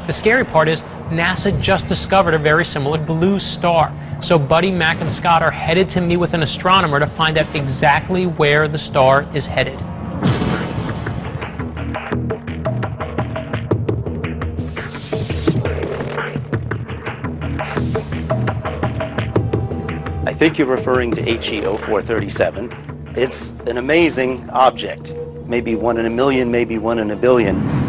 The scary part is NASA just discovered a very similar blue star. So Buddy, Mac, and Scott are headed to meet with an astronomer to find out exactly where the star is headed. I think you're referring to HE 0437. It's an amazing object. Maybe 1 in a million, maybe 1 in a billion.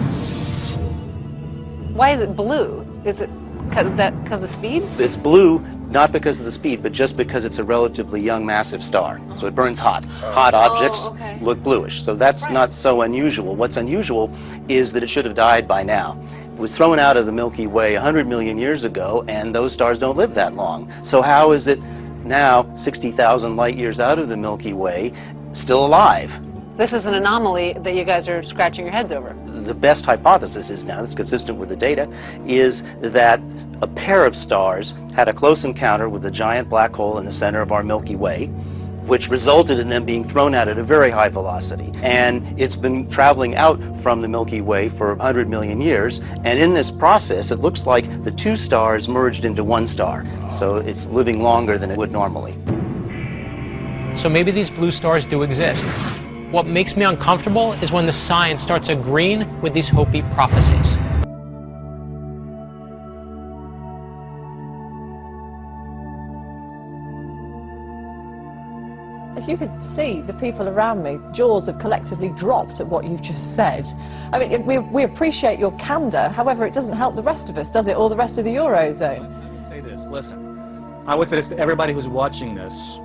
Why is it blue? Is it because of the speed? It's blue not because of the speed, but just because it's a relatively young, massive star. So it burns hot. Hot objects look bluish. So that's not so unusual. What's unusual is that it should have died by now. It was thrown out of the Milky Way 100 million years ago, and those stars don't live that long. So how is it now, 60,000 light years out of the Milky Way, still alive? This is an anomaly that you guys are scratching your heads over. The best hypothesis is now, that's consistent with the data, is that a pair of stars had a close encounter with a giant black hole in the center of our Milky Way, which resulted in them being thrown out at a very high velocity. And it's been traveling out from the Milky Way for 100 million years, and in this process, it looks like the two stars merged into one star. So it's living longer than it would normally. So maybe these blue stars do exist. What makes me uncomfortable is when the science starts agreeing with these Hopi prophecies. If you could see the people around me, jaws have collectively dropped at what you've just said. I mean, we appreciate your candour, however, it doesn't help the rest of us, does it, or the rest of the Eurozone? Let me say this, listen. I would say this to everybody who's watching this.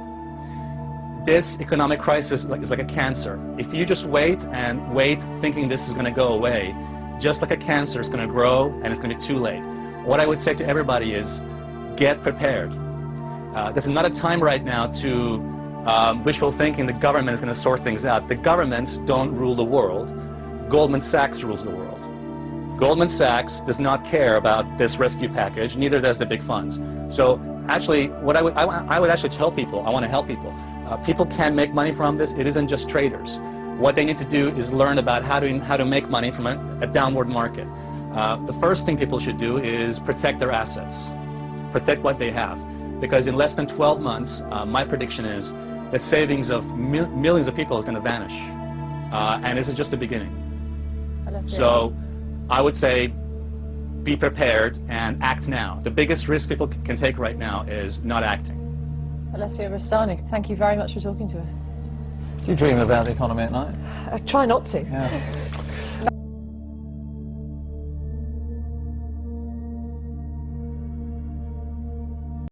This economic crisis is like a cancer. If you just wait and wait thinking this is going to go away, just like a cancer, it's going to grow and it's going to be too late. What I would say to everybody is get prepared. This is not a time right now to wishful thinking the government is going to sort things out. The governments don't rule the world. Goldman Sachs rules the world. Goldman Sachs does not care about this rescue package, neither does the big funds. So actually, what I would actually tell people, I want to help people. People can make money from this. It isn't just traders. What they need to do is learn about how to make money from a downward market. The first thing people should do is protect their assets, protect what they have. Because in less than 12 months, my prediction is that savings of millions of people is going to vanish. And this is just the beginning. So I would say be prepared and act now. The biggest risk people can take right now is not acting. Alessia Rastani, thank you very much for talking to us. Do you dream about the economy at night? I try not to. Yeah.